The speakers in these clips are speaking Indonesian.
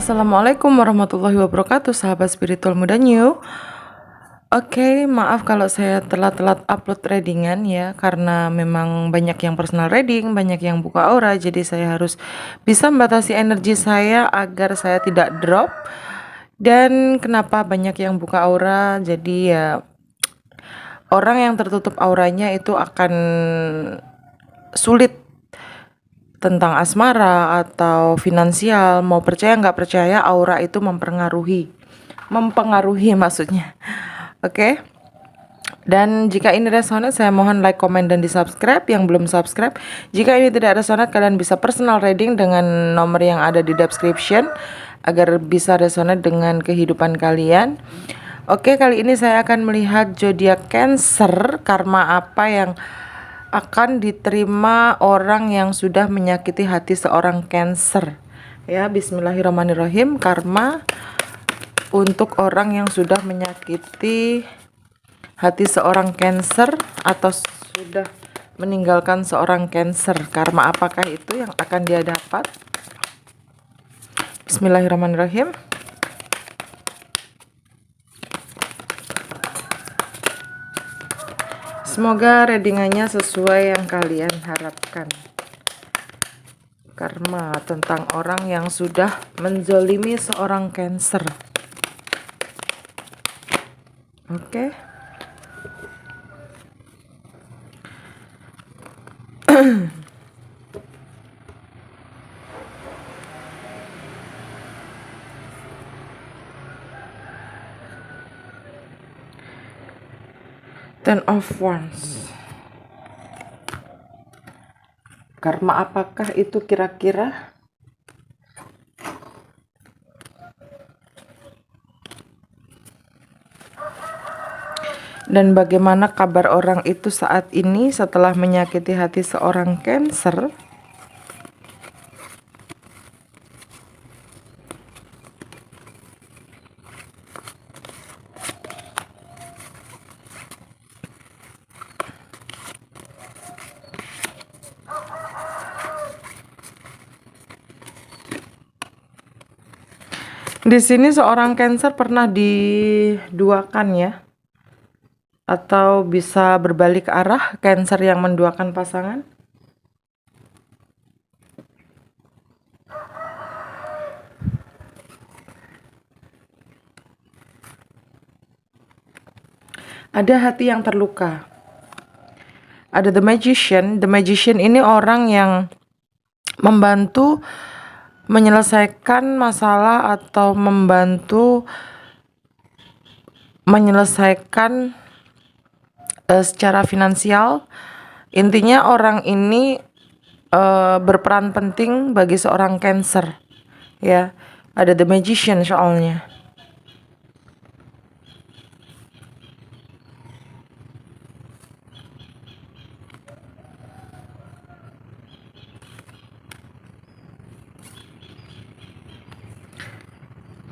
Assalamualaikum warahmatullahi wabarakatuh, sahabat spiritual muda new. Oke, maaf kalau saya telat-telat upload readingan ya, karena memang banyak yang personal reading, banyak yang buka aura, jadi saya harus bisa membatasi energi saya agar saya tidak drop. Dan kenapa banyak yang buka aura, jadi ya orang yang tertutup auranya itu akan sulit tentang asmara atau finansial. Mau percaya nggak percaya, aura itu mempengaruhi maksudnya. Oke. Dan jika ini resonate, saya mohon like, comment, dan di subscribe. Yang belum subscribe, jika ini tidak resonate, kalian bisa personal reading dengan nomor yang ada di description agar bisa resonate dengan kehidupan kalian. Oke, kali ini saya akan melihat zodiak Cancer. Karma apa yang akan diterima orang yang sudah menyakiti hati seorang Cancer? Ya, bismillahirrahmanirrahim. Karma untuk orang yang sudah menyakiti hati seorang Cancer atau sudah meninggalkan seorang Cancer. Karma apakah itu yang akan dia dapat? Bismillahirrahmanirrahim. Semoga readingannya sesuai yang kalian harapkan. Karma tentang orang yang sudah menzolimi seorang Cancer. Oke. Ten of Wands. Karma apakah itu kira-kira? Dan bagaimana kabar orang itu saat ini setelah menyakiti hati seorang Cancer? Di sini seorang Cancer pernah diduakan ya, atau bisa berbalik arah, Cancer yang menduakan pasangan. Ada hati yang terluka. Ada The Magician. The Magician ini orang yang membantu menyelesaikan masalah atau membantu menyelesaikan secara finansial. Intinya orang ini berperan penting bagi seorang Cancer ya. Ada The Magician soalnya.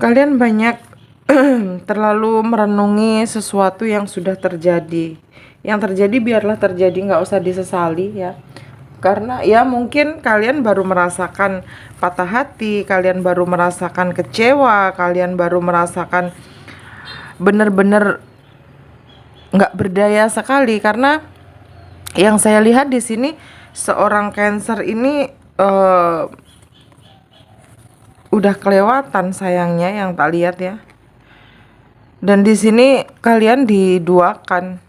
Kalian banyak terlalu merenungi sesuatu yang sudah terjadi. Yang terjadi biarlah terjadi, nggak usah disesali ya. Karena ya mungkin kalian baru merasakan patah hati, kalian baru merasakan kecewa, kalian baru merasakan benar-benar nggak berdaya sekali. Karena yang saya lihat di sini seorang Cancer ini udah kelewatan sayangnya, yang tak lihat ya. Dan di sini kalian diduakan.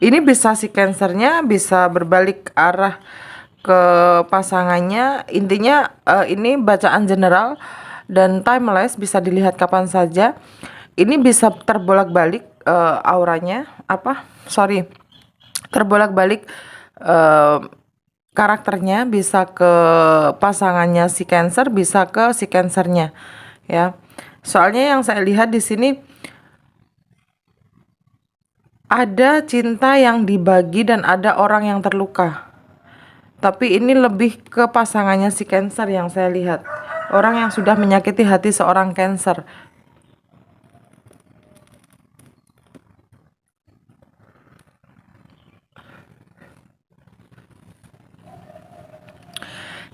Ini bisa si Cancernya bisa berbalik arah ke pasangannya. Intinya ini bacaan general dan timeless, bisa dilihat kapan saja. Ini bisa terbolak-balik auranya, terbolak-balik karakternya, bisa ke pasangannya si Cancer, bisa ke si Cancernya ya. Soalnya yang saya lihat di sini ada cinta yang dibagi dan ada orang yang terluka. Tapi ini lebih ke pasangannya si Cancer yang saya lihat. Orang yang sudah menyakiti hati seorang Cancer.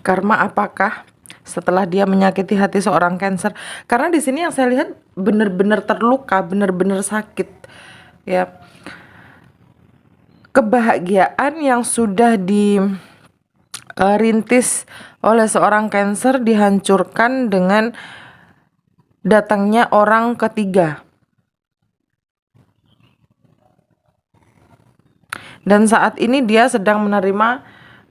Karma apakah setelah dia menyakiti hati seorang Cancer. Karena di sini yang saya lihat benar-benar terluka, benar-benar sakit. Ya. Kebahagiaan yang sudah dirintis oleh seorang Cancer dihancurkan dengan datangnya orang ketiga. Dan saat ini dia sedang menerima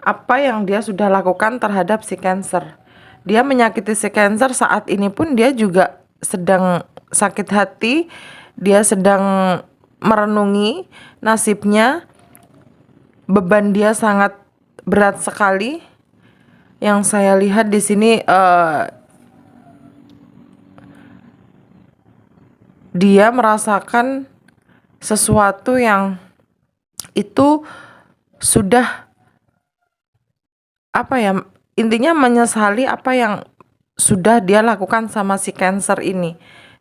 apa yang dia sudah lakukan terhadap si Cancer. Dia menyakiti si Cancer, saat ini pun dia juga sedang sakit hati. Dia sedang merenungi nasibnya. Beban dia sangat berat sekali. Yang saya lihat di sini dia merasakan sesuatu yang itu sudah intinya menyesali apa yang sudah dia lakukan sama si Cancer ini,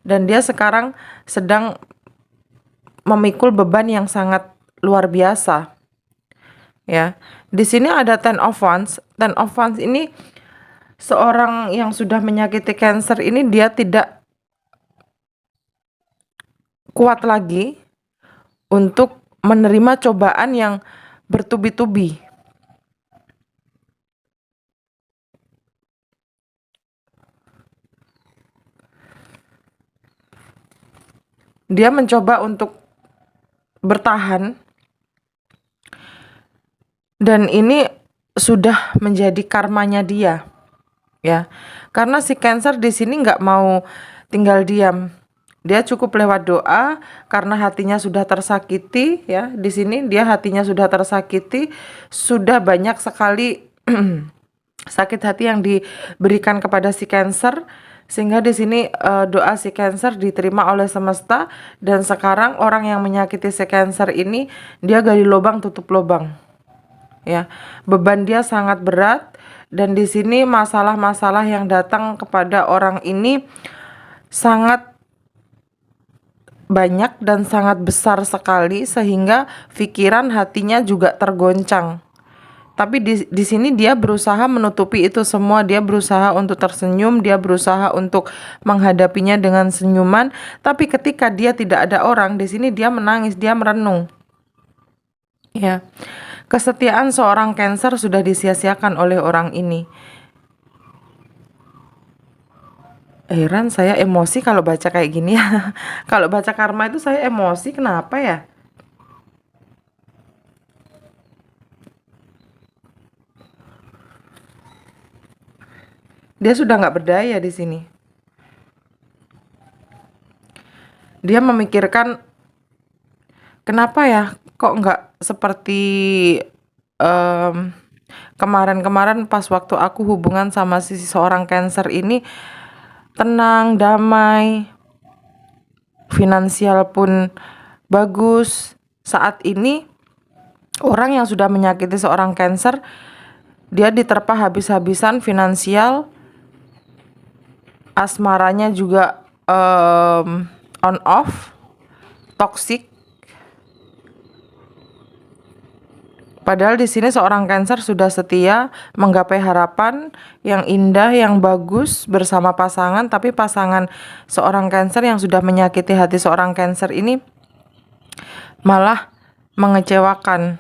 dan dia sekarang sedang memikul beban yang sangat luar biasa. Ya, di sini ada Ten of Wands. Ten of Wands ini seorang yang sudah menyakiti Cancer ini, dia tidak kuat lagi untuk menerima cobaan yang bertubi-tubi. Dia mencoba untuk bertahan, dan ini sudah menjadi karmanya dia, ya. Karena si Cancer di sini nggak mau tinggal diam. Dia cukup lewat doa karena hatinya sudah tersakiti, ya. Di sini dia hatinya sudah tersakiti, sudah banyak sekali sakit hati yang diberikan kepada si Cancer, sehingga di sini doa si Cancer diterima oleh semesta, dan sekarang orang yang menyakiti si Cancer ini dia gali lubang tutup lubang. Ya, beban dia sangat berat, dan di sini masalah-masalah yang datang kepada orang ini sangat banyak dan sangat besar sekali, sehingga pikiran hatinya juga tergoncang. Tapi di sini dia berusaha menutupi itu semua. Dia berusaha untuk tersenyum, dia berusaha untuk menghadapinya dengan senyuman. Tapi ketika dia tidak ada orang, di sini dia menangis, dia merenung. Ya, kesetiaan seorang Cancer sudah disia-siakan oleh orang ini. Heran saya emosi kalau baca kayak gini ya. Kalau baca karma itu saya emosi, kenapa ya? Dia sudah nggak berdaya di sini. Dia memikirkan, kenapa ya kok nggak seperti kemarin-kemarin pas waktu aku hubungan sama seorang Cancer ini, tenang, damai, finansial pun bagus. Saat ini orang yang sudah menyakiti seorang Cancer, dia diterpa habis-habisan finansial, asmaranya juga on off, toxic. Padahal di sini seorang Cancer sudah setia, menggapai harapan yang indah, yang bagus bersama pasangan, tapi pasangan seorang Cancer yang sudah menyakiti hati seorang Cancer ini malah mengecewakan,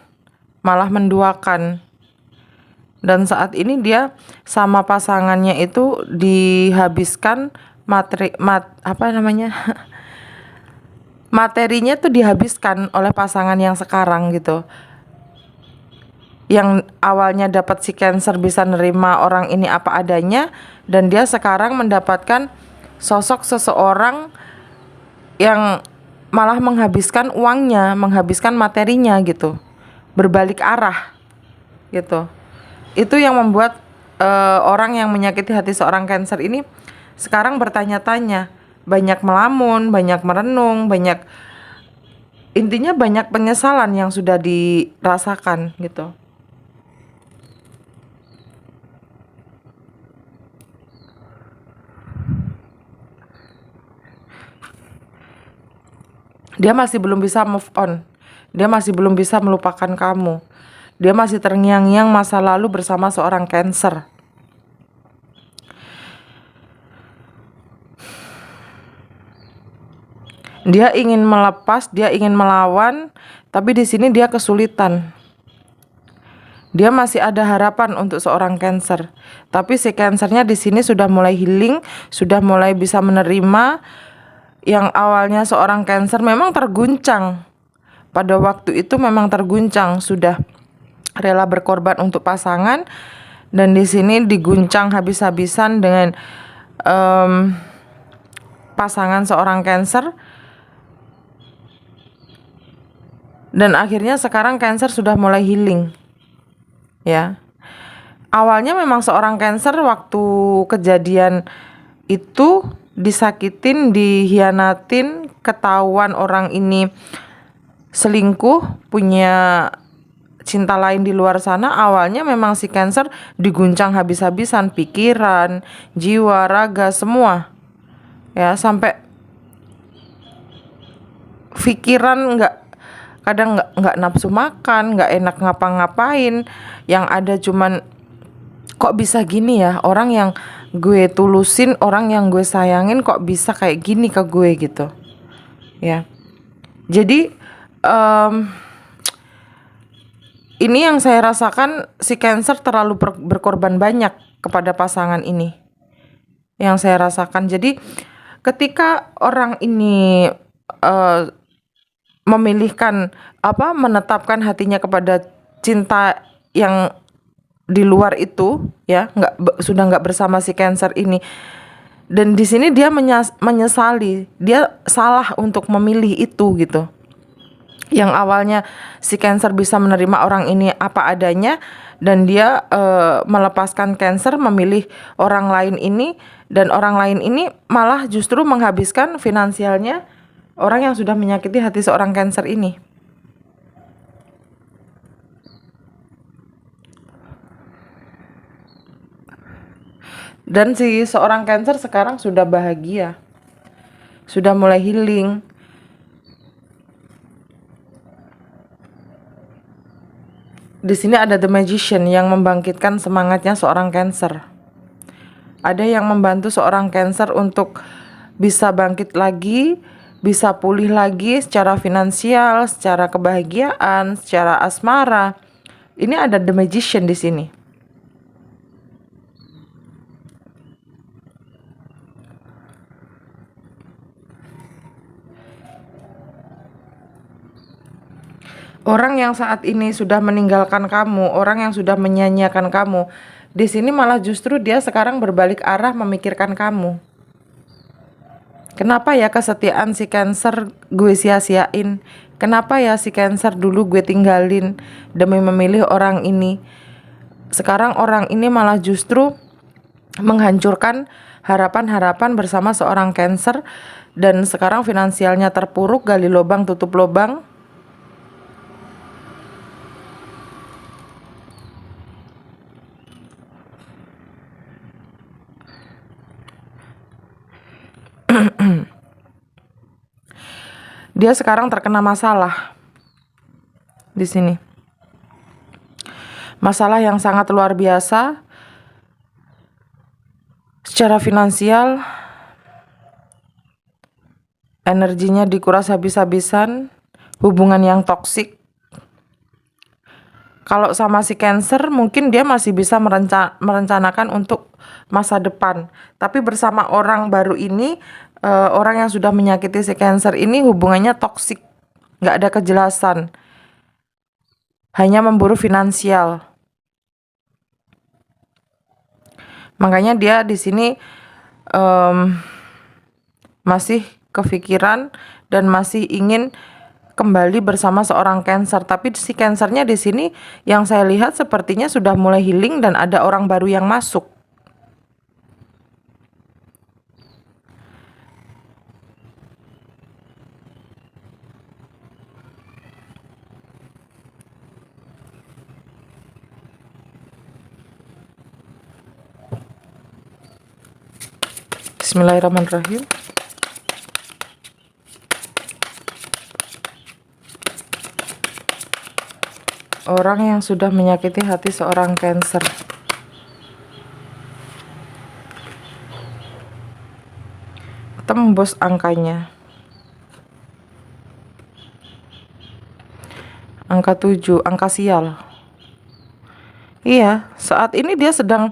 malah menduakan. Dan saat ini dia sama pasangannya itu dihabiskan materinya tuh dihabiskan oleh pasangan yang sekarang gitu. Yang awalnya dapat si Cancer bisa nerima orang ini apa adanya, dan dia sekarang mendapatkan sosok seseorang yang malah menghabiskan uangnya, menghabiskan materinya gitu, berbalik arah gitu. Itu yang membuat orang yang menyakiti hati seorang Cancer ini sekarang bertanya-tanya, banyak melamun, banyak merenung, intinya banyak penyesalan yang sudah dirasakan gitu. Dia masih belum bisa move on. Dia masih belum bisa melupakan kamu. Dia masih terngiang-ngiang masa lalu bersama seorang Cancer. Dia ingin melepas, dia ingin melawan, tapi di sini dia kesulitan. Dia masih ada harapan untuk seorang Cancer, tapi si Cancernya di sini sudah mulai healing, sudah mulai bisa menerima. Yang awalnya seorang Cancer memang terguncang. Pada waktu itu memang terguncang, sudah rela berkorban untuk pasangan, dan di sini diguncang habis-habisan dengan pasangan seorang Cancer. Dan akhirnya sekarang Cancer sudah mulai healing. Ya. Awalnya memang seorang Cancer waktu kejadian itu disakitin, dihianatin, ketahuan orang ini selingkuh, punya cinta lain di luar sana. Awalnya memang si Cancer diguncang habis-habisan, pikiran, jiwa, raga, semua. Ya, sampai pikiran kadang nggak nafsu makan, nggak enak ngapa-ngapain. Yang ada cuman, kok bisa gini ya, orang yang gue tulusin, orang yang gue sayangin kok bisa kayak gini ke gue gitu. Ya. Jadi ini yang saya rasakan, si Cancer terlalu berkorban banyak kepada pasangan ini. Yang saya rasakan. Jadi ketika orang ini menetapkan hatinya kepada cinta yang di luar itu, ya, sudah nggak bersama si Cancer ini, dan di sini dia menyesali, dia salah untuk memilih itu gitu. Yang awalnya si Cancer bisa menerima orang ini apa adanya, dan dia melepaskan Cancer, memilih orang lain ini, dan orang lain ini malah justru menghabiskan finansialnya orang yang sudah menyakiti hati seorang Cancer ini. Dan si seorang Cancer sekarang sudah bahagia, sudah mulai healing. Di sini ada The Magician yang membangkitkan semangatnya seorang Cancer. Ada yang membantu seorang Cancer untuk bisa bangkit lagi, bisa pulih lagi secara finansial, secara kebahagiaan, secara asmara. Ini ada The Magician di sini. Orang yang saat ini sudah meninggalkan kamu, orang yang sudah menyanyiakan kamu, di sini malah justru dia sekarang berbalik arah memikirkan kamu. Kenapa ya kesetiaan si Cancer gue sia-siain? Kenapa ya si Cancer dulu gue tinggalin demi memilih orang ini? Sekarang orang ini malah justru menghancurkan harapan-harapan bersama seorang Cancer, dan sekarang finansialnya terpuruk, gali lubang tutup lubang. Dia sekarang terkena masalah di sini. Masalah yang sangat luar biasa secara finansial, energinya dikuras habis-habisan, hubungan yang toksik. Kalau sama si Cancer mungkin dia masih bisa merencanakan untuk masa depan, tapi bersama orang baru ini, orang yang sudah menyakiti si Cancer ini, hubungannya toksik, nggak ada kejelasan, hanya memburu finansial. Makanya dia di sini masih kepikiran dan masih ingin kembali bersama seorang Cancer, tapi si Cancernya di sini yang saya lihat sepertinya sudah mulai healing dan ada orang baru yang masuk. Bismillahirrahmanirrahim. Orang yang sudah menyakiti hati seorang Cancer. Tembus angkanya. Angka 7, angka sial. Iya, saat ini dia sedang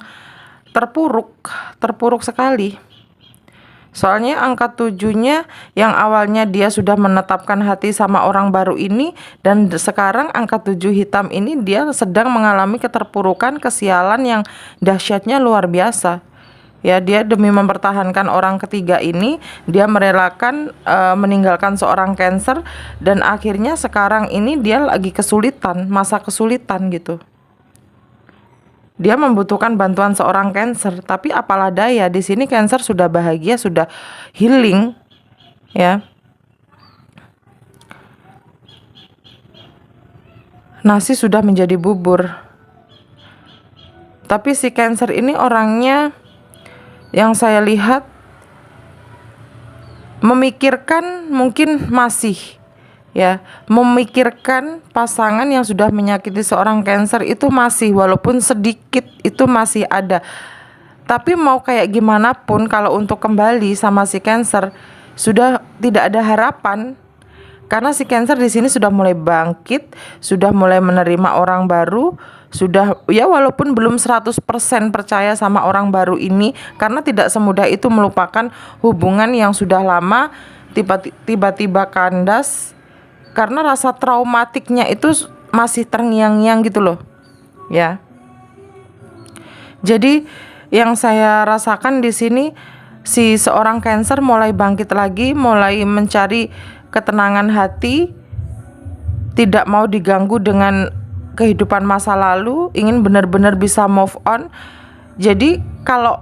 terpuruk sekali. Soalnya angka 7-nya yang awalnya dia sudah menetapkan hati sama orang baru ini, dan sekarang angka 7 hitam ini dia sedang mengalami keterpurukan, kesialan yang dahsyatnya luar biasa. Ya, dia demi mempertahankan orang ketiga ini, dia merelakan meninggalkan seorang Cancer, dan akhirnya sekarang ini dia lagi kesulitan, masa kesulitan gitu. Dia membutuhkan bantuan seorang Cancer, tapi apalah daya, di sini Cancer sudah bahagia, sudah healing, ya. Nasi sudah menjadi bubur. Tapi si Cancer ini orangnya, yang saya lihat, memikirkan, mungkin masih ya, memikirkan pasangan yang sudah menyakiti seorang Cancer itu masih, walaupun sedikit itu masih ada. Tapi mau kayak gimana pun, kalau untuk kembali sama si Cancer sudah tidak ada harapan. Karena si Cancer di sini sudah mulai bangkit, sudah mulai menerima orang baru, sudah ya walaupun belum 100% percaya sama orang baru ini, karena tidak semudah itu melupakan hubungan yang sudah lama tiba-tiba kandas, karena rasa traumatiknya itu masih terngiang-ngiang gitu loh, ya. Jadi yang saya rasakan di sini, si seorang Cancer mulai bangkit lagi, mulai mencari ketenangan hati, tidak mau diganggu dengan kehidupan masa lalu, ingin benar-benar bisa move on. Jadi kalau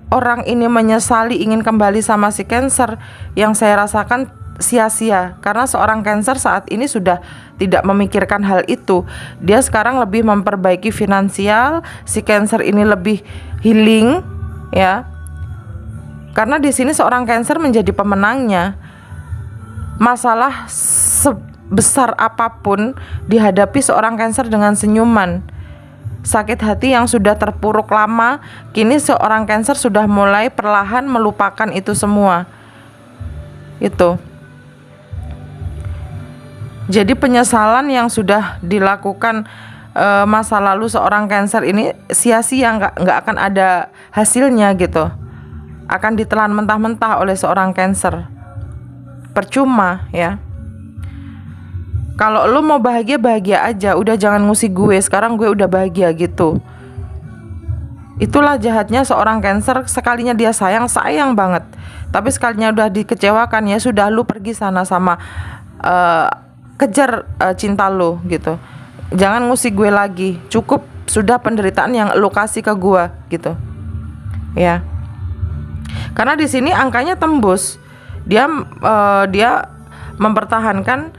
orang ini menyesali ingin kembali sama si Cancer, yang saya rasakan sia-sia, karena seorang Cancer saat ini sudah tidak memikirkan hal itu. Dia sekarang lebih memperbaiki finansial, si Cancer ini lebih healing, ya. Karena di sini seorang Cancer menjadi pemenangnya. Masalah sebesar apapun dihadapi seorang Cancer dengan senyuman. Sakit hati yang sudah terpuruk lama, kini seorang Cancer sudah mulai perlahan melupakan itu semua. Itu. Jadi penyesalan yang sudah dilakukan masa lalu seorang Cancer ini sia-sia, nggak akan ada hasilnya gitu. Akan ditelan mentah-mentah oleh seorang Cancer. Percuma, ya. Kalau lo mau bahagia, bahagia aja, udah jangan ngusik gue, sekarang gue udah bahagia gitu. Itulah jahatnya seorang Cancer, sekalinya dia sayang banget, tapi sekalinya udah dikecewakan, ya sudah, lu pergi sana sama kejar cinta lo gitu. Jangan ngusik gue lagi, cukup sudah penderitaan yang lo kasih ke gue gitu, ya. Karena di sini angkanya tembus. Dia mempertahankan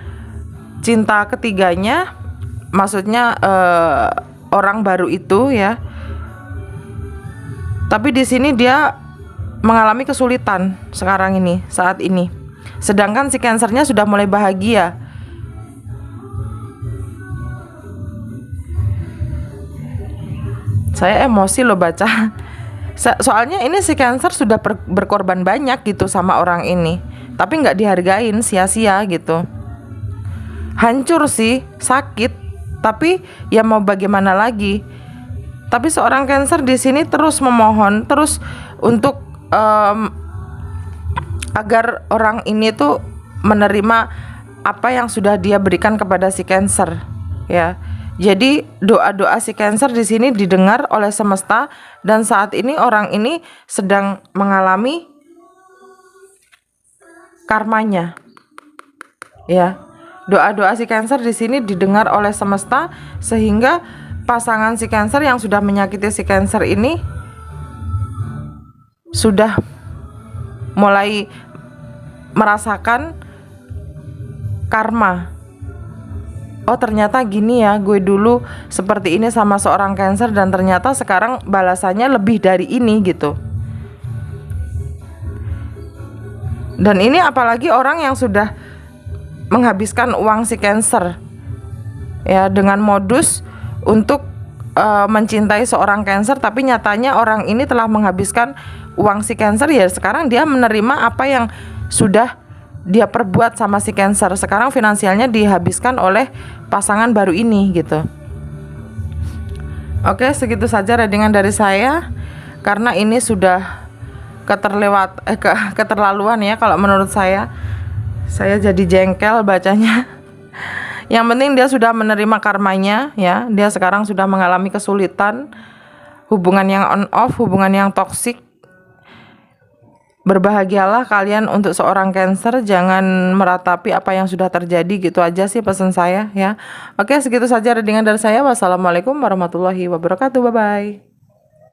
cinta ketiganya, maksudnya orang baru itu, ya. Tapi di sini dia mengalami kesulitan sekarang ini, saat ini. Sedangkan si Cancernya sudah mulai bahagia. Saya emosi loh baca. Soalnya ini si Cancer sudah berkorban banyak gitu sama orang ini, tapi nggak dihargain, sia-sia gitu. Hancur sih, sakit, tapi ya mau bagaimana lagi. Tapi seorang Cancer di sini terus memohon, terus untuk agar orang ini tuh menerima apa yang sudah dia berikan kepada si Cancer, ya. Jadi doa-doa si Cancer di sini didengar oleh semesta, dan saat ini orang ini sedang mengalami karmanya, ya. Doa-doa si Cancer di sini didengar oleh semesta, sehingga pasangan si Cancer yang sudah menyakiti si Cancer ini sudah mulai merasakan karma. Oh, ternyata gini ya, gue dulu seperti ini sama seorang Cancer, dan ternyata sekarang balasannya lebih dari ini gitu. Dan ini apalagi orang yang sudah menghabiskan uang si Cancer, ya, dengan modus untuk mencintai seorang Cancer, tapi nyatanya orang ini telah menghabiskan uang si Cancer, ya. Sekarang dia menerima apa yang sudah dia perbuat sama si Cancer. Sekarang finansialnya dihabiskan oleh pasangan baru ini gitu. Oke, segitu saja readingan dari saya. Karena ini sudah keterlaluan ya kalau menurut saya. Saya jadi jengkel bacanya. Yang penting dia sudah menerima karmanya ya. Dia sekarang sudah mengalami kesulitan, hubungan yang on off, hubungan yang toksik. Berbahagialah kalian untuk seorang Cancer, jangan meratapi apa yang sudah terjadi, gitu aja sih pesan saya ya. Oke, segitu saja readingan dari saya. Wassalamualaikum warahmatullahi wabarakatuh. Bye bye.